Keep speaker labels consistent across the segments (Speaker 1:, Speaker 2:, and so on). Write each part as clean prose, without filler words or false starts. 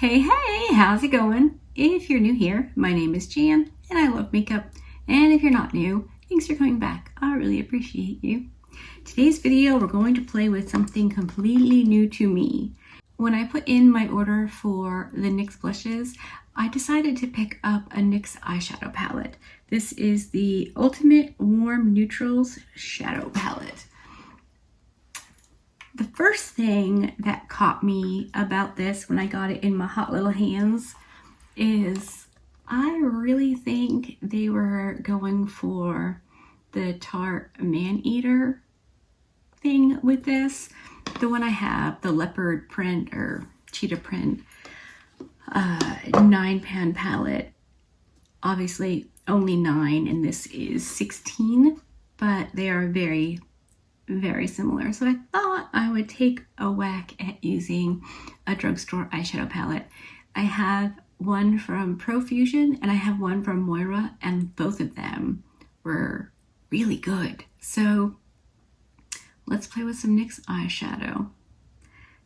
Speaker 1: Hey, how's it going? If you're new here, my name is Jan and I love makeup. And if you're not new, thanks for coming back. I really appreciate you. Today's video, we're going to play with something completely new to me. When I put in my order for the NYX blushes, I decided to pick up a NYX eyeshadow palette. This is the Ultimate Warm Neutrals Shadow Palette. The first thing that caught me about this when I got it in my hot little hands is I really think they were going for the Tarte Man-Eater thing with this. The one I have, the leopard print or cheetah print 9-pan palette. Obviously only 9 and this is 16, but they are very similar. So I thought I would take a whack at using a drugstore eyeshadow palette. I have one from Profusion and I have one from Moira, and both of them were really good. So let's play with some NYX eyeshadow.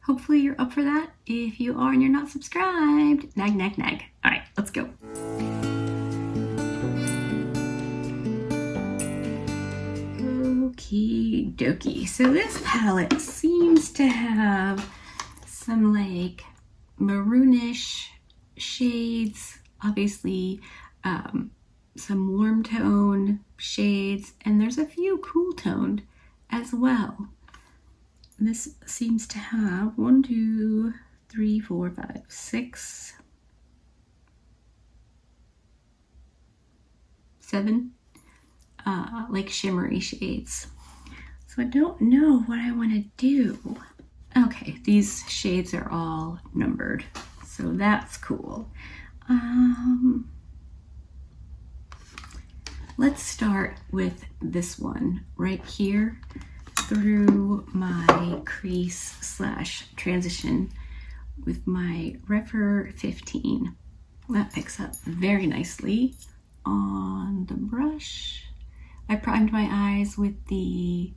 Speaker 1: Hopefully you're up for that. If you are and you're not subscribed, nag. All right, let's go. Okie dokie. So this palette seems to have some like maroonish shades, obviously some warm tone shades, and there's a few cool toned as well. This seems to have 1, 2, 3, 4, 5, 6, 7 like shimmery shades. So I don't know what I want to do. Okay, these shades are all numbered, so that's cool. Let's start with this one right here through my crease slash transition with my Refer 15. That picks up very nicely on the brush. I primed my eyes with the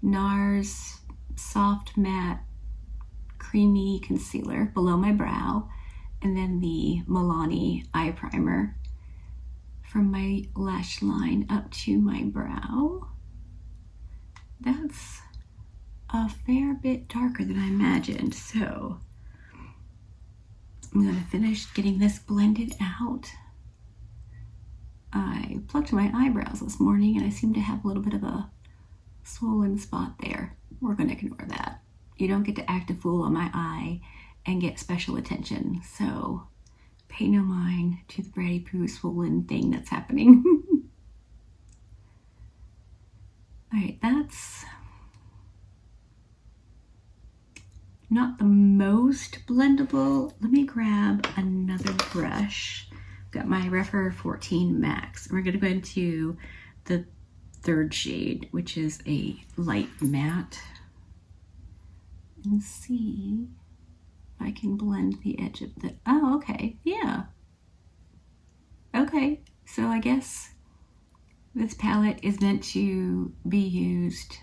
Speaker 1: NARS Soft Matte Creamy Concealer below my brow, and then the Milani Eye Primer from my lash line up to my brow. That's a fair bit darker than I imagined, so I'm going to finish getting this blended out. I plucked my eyebrows this morning and I seem to have a little bit of a swollen spot there. We're going to ignore that. You don't get to act a fool on my eye and get special attention, so pay no mind to the Bratty Poo swollen thing that's happening. Alright, that's not the most blendable. Let me grab another brush. Got my Refer 14 Max. We're going to go into the third shade, which is a light matte, and see if I can blend the edge of the, oh, okay, yeah. Okay, so I guess this palette is meant to be used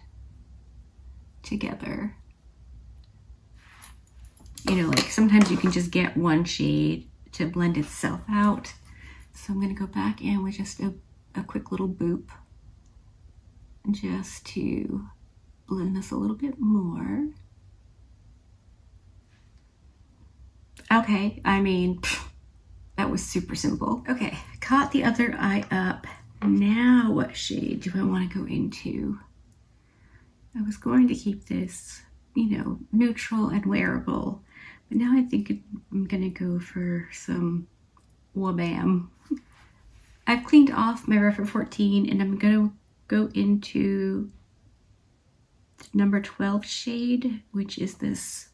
Speaker 1: together. You know, like sometimes you can just get one shade to blend itself out. So I'm going to go back in with just a quick little boop just to blend this a little bit more. Okay, I mean, that was super simple. Okay, caught the other eye up. Now what shade do I want to go into? I was going to keep this, you know, neutral and wearable, but now I think I'm going to go for some wabam. I've cleaned off my Refer 14 and I'm going to go into the number 12 shade, which is this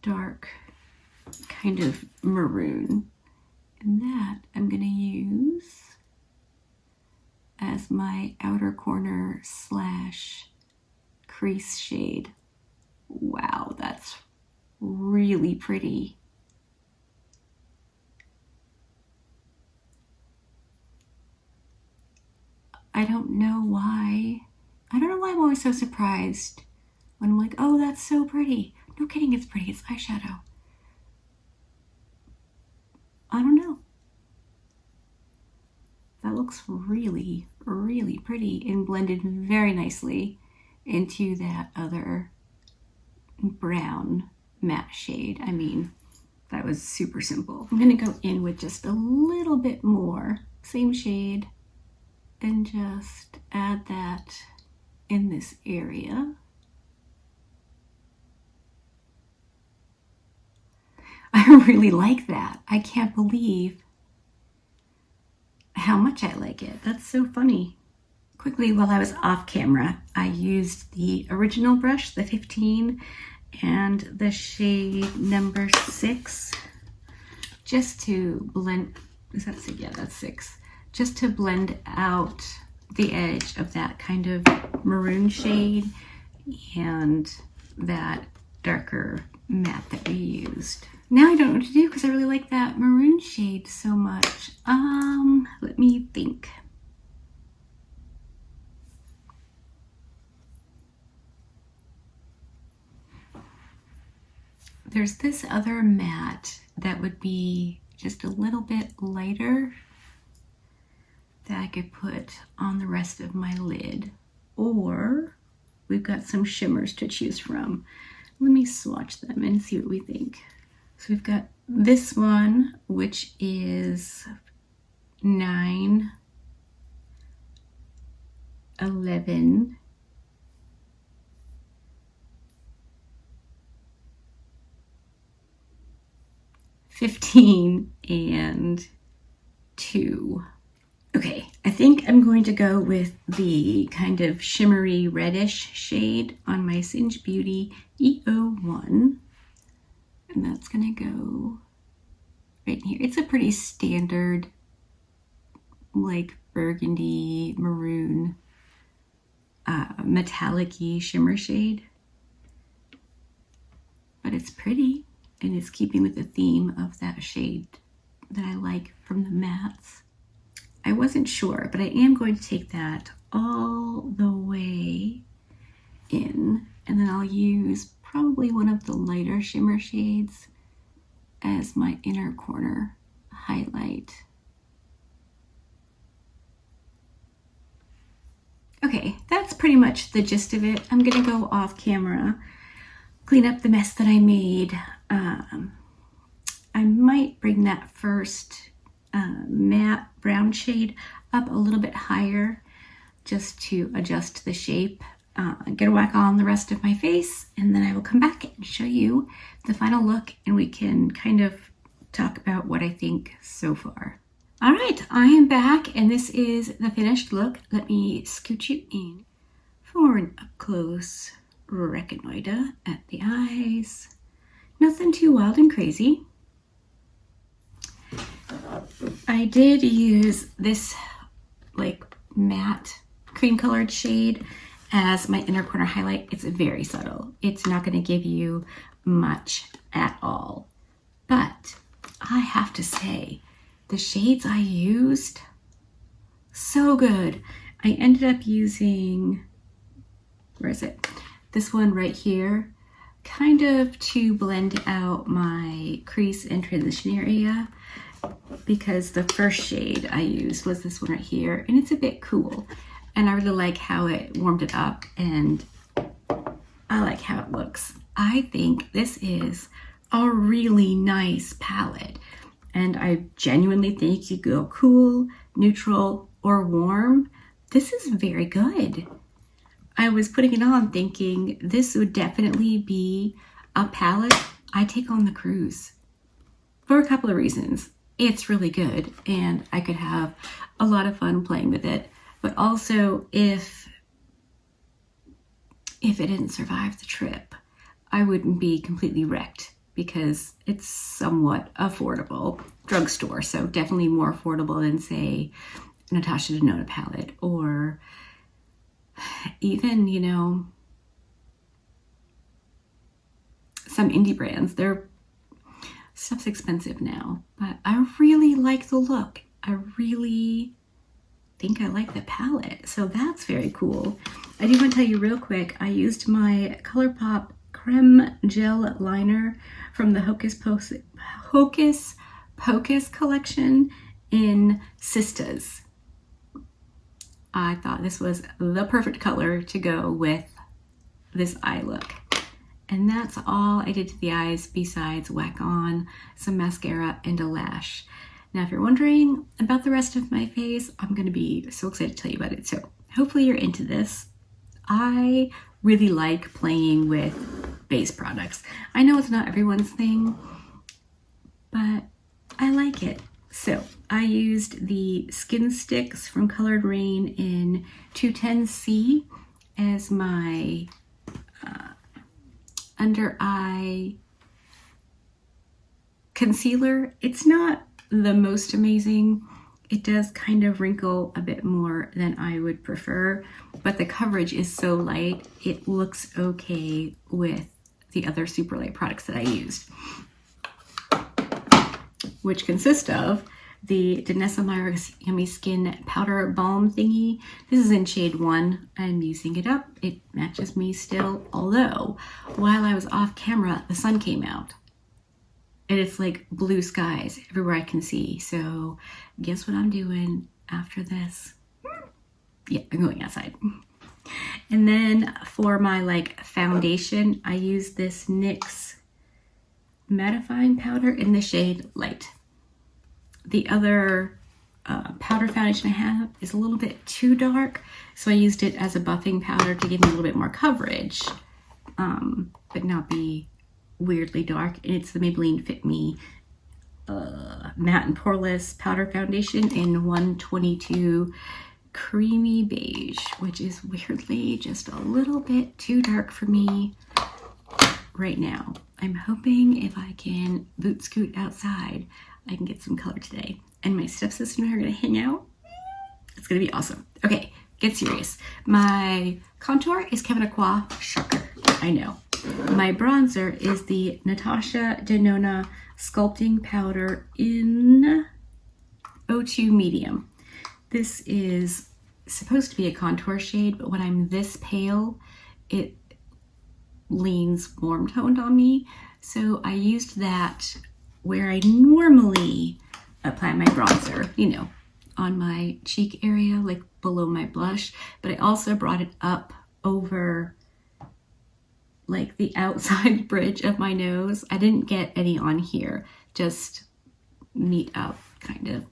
Speaker 1: dark kind of maroon. And that I'm going to use as my outer corner slash crease shade. Wow, that's really pretty. I don't know why I'm always so surprised when I'm like, oh, that's so pretty. No kidding, it's pretty, it's eyeshadow. I don't know. That looks really, really pretty and blended very nicely into that other brown matte shade. I mean, that was super simple. I'm gonna go in with just a little bit more, same shade, and just add that in this area. I really like that. I can't believe how much I like it. That's so funny. Quickly, while I was off camera, I used the original brush, the 15, and the shade number 6, just to blend, is that 6? Yeah, that's 6. Just to blend out the edge of that kind of maroon shade and that darker matte that we used. Now I don't know what to do because I really like that maroon shade so much. Let me think. There's this other matte that would be just a little bit lighter that I could put on the rest of my lid. Or we've got some shimmers to choose from. Let me swatch them and see what we think. So we've got this one, which is 9, 11, 15, and 2. Okay, I think I'm going to go with the kind of shimmery reddish shade on my Singe Beauty EO1. And that's gonna go right here. It's a pretty standard, like burgundy, maroon, metallic-y shimmer shade. But it's pretty, and it's keeping with the theme of that shade that I like from the mattes. I wasn't sure, but I am going to take that all the way in, and then I'll use probably one of the lighter shimmer shades as my inner corner highlight. Okay, that's pretty much the gist of it. I'm gonna go off camera, clean up the mess that I made. I might bring that first matte brown shade up a little bit higher just to adjust the shape. I'm gonna whack on the rest of my face, and then I will come back and show you the final look, and we can kind of talk about what I think so far. All right, I am back, and this is the finished look. Let me scoot you in for an up-close reconnoiter at the eyes. Nothing too wild and crazy. I did use this like matte cream colored shade as my inner corner highlight. It's very subtle. It's not going to give you much at all. But I have to say, the shades I used, so good. I ended up using, where is it? This one right here, kind of to blend out my crease and transition area, because the first shade I used was this one right here, and it's a bit cool. And I really like how it warmed it up, and I like how it looks. I think this is a really nice palette, and I genuinely think you go cool, neutral, or warm. This is very good. I was putting it on thinking this would definitely be a palette I take on the cruise for a couple of reasons. It's really good, and I could have a lot of fun playing with it. But also, if it didn't survive the trip, I wouldn't be completely wrecked, because it's somewhat affordable. Drugstore, so definitely more affordable than, say, Natasha Denona palette, or even, you know, some indie brands. Their stuff's expensive now, but I really like the look. I really think I like the palette, so that's very cool. I do want to tell you real quick, I used my ColourPop Creme Gel Liner from the Hocus Pocus collection in Sistas. I thought this was the perfect color to go with this eye look. And that's all I did to the eyes besides whack on some mascara and a lash. Now, if you're wondering about the rest of my face, I'm going to be so excited to tell you about it. So hopefully you're into this. I really like playing with base products. I know it's not everyone's thing, but I like it. So I used the Skin Sticks from Colored Rain in 210C as my under eye concealer. It's not the most amazing. It does kind of wrinkle a bit more than I would prefer, but the coverage is so light, it looks okay with the other super light products that I used, which consist of the Danessa Meyer's Yummy Skin Powder Balm thingy. This is in shade 1. I'm using it up. It matches me still, although while I was off camera, the sun came out. And it's like blue skies everywhere I can see. So guess what I'm doing after this? Yeah, I'm going outside. And then for my like foundation, I use this NYX mattifying powder in the shade Light. The other powder foundation I have is a little bit too dark, so I used it as a buffing powder to give me a little bit more coverage, but not be weirdly dark. And it's the Maybelline Fit Me Matte and Poreless Powder Foundation in 122 Creamy Beige, which is weirdly just a little bit too dark for me right now. I'm hoping if I can boot scoot outside, I can get some color today. And my stepsister and I are gonna hang out. It's gonna be awesome. Okay, get serious. My contour is Kevin Aqua, shocker, I know. My bronzer is the Natasha Denona Sculpting Powder in 02 Medium. This is supposed to be a contour shade, but when I'm this pale, it leans warm toned on me. So I used that where I normally apply my bronzer, you know, on my cheek area, like below my blush, but I also brought it up over like the outside bridge of my nose. I didn't get any on here, just meet up kind of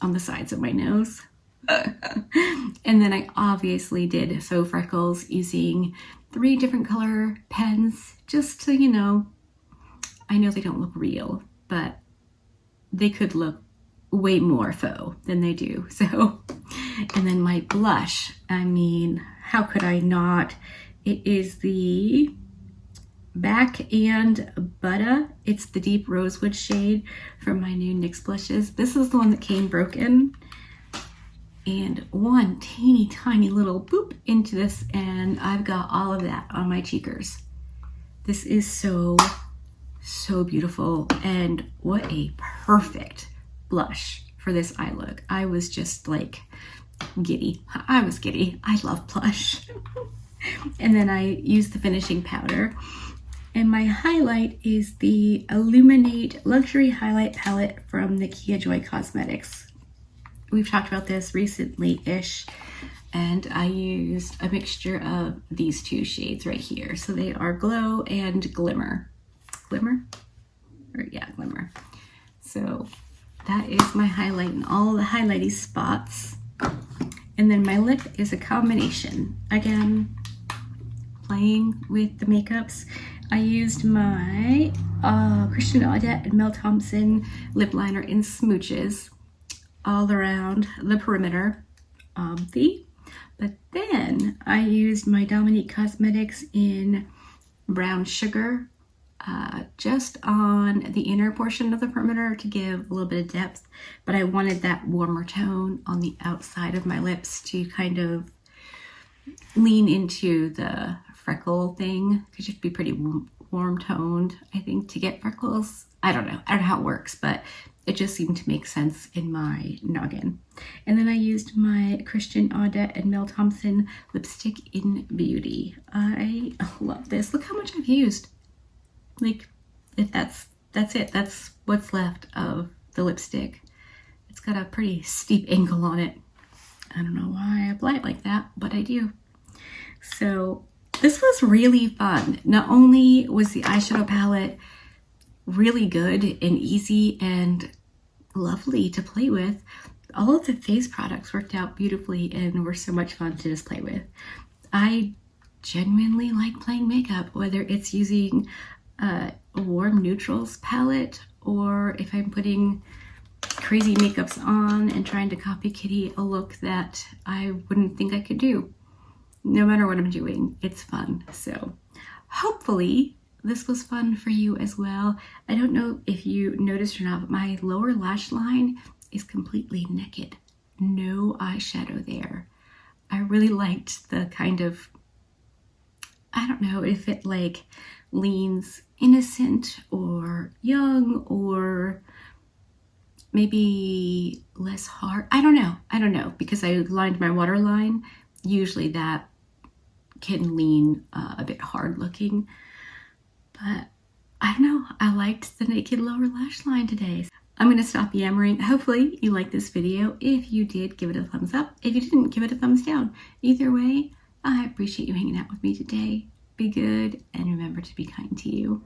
Speaker 1: on the sides of my nose. And then I obviously did faux freckles using 3 different color pens, just to, you know, I know they don't look real, but they could look way more faux than they do. So, and then my blush, I mean, how could I not? It is the Back and Butter. It's the deep rosewood shade from my new NYX blushes. This is the one that came broken. And one teeny tiny little boop into this, and I've got all of that on my cheekers. This is so beautiful, and what a perfect blush for this eye look. I was just like giddy. I was giddy. I love blush. And then I used the finishing powder, and my highlight is the Illuminate Luxury Highlight Palette from Nakia Joy Cosmetics. We've talked about this recently-ish, and I used a mixture of these 2 shades right here. So they are Glow and Glimmer. Glimmer? Or yeah, Glimmer. So that is my highlight in all the highlighty spots. And then my lip is a combination. Again, playing with the makeups. I used my Christian Audette and Mel Thompson lip liner in Smooches all around the perimeter of the, but then I used my Dominique Cosmetics in Brown Sugar just on the inner portion of the perimeter to give a little bit of depth, but I wanted that warmer tone on the outside of my lips to kind of lean into the freckle thing, because you have to be pretty warm toned, I think, to get freckles. I don't know how it works, but it just seemed to make sense in my noggin. And then I used my Christian Audette and Mel Thompson lipstick in Beauty. I love this. Look how much I've used. Like, if that's that's it. That's what's left of the lipstick. It's got a pretty steep angle on it. I don't know why I apply it like that, but I do. So this was really fun. Not only was the eyeshadow palette really good and easy and lovely to play with, all of the face products worked out beautifully and were so much fun to just play with. I genuinely like playing makeup, whether it's using a warm neutrals palette or if I'm putting crazy makeups on and trying to copy Kitty a look that I wouldn't think I could do. No matter what I'm doing, it's fun. So hopefully this was fun for you as well. I don't know if you noticed or not, but my lower lash line is completely naked. No eyeshadow there. I really liked the kind of, I don't know if it like leans innocent or young or maybe less hard. I don't know because I lined my waterline. Usually that can lean a bit hard looking, but I don't know. I liked the naked lower lash line today. I'm going to stop yammering. Hopefully you liked this video. If you did, give it a thumbs up. If you didn't, give it a thumbs down. Either way, I appreciate you hanging out with me today. Be good and remember to be kind to you.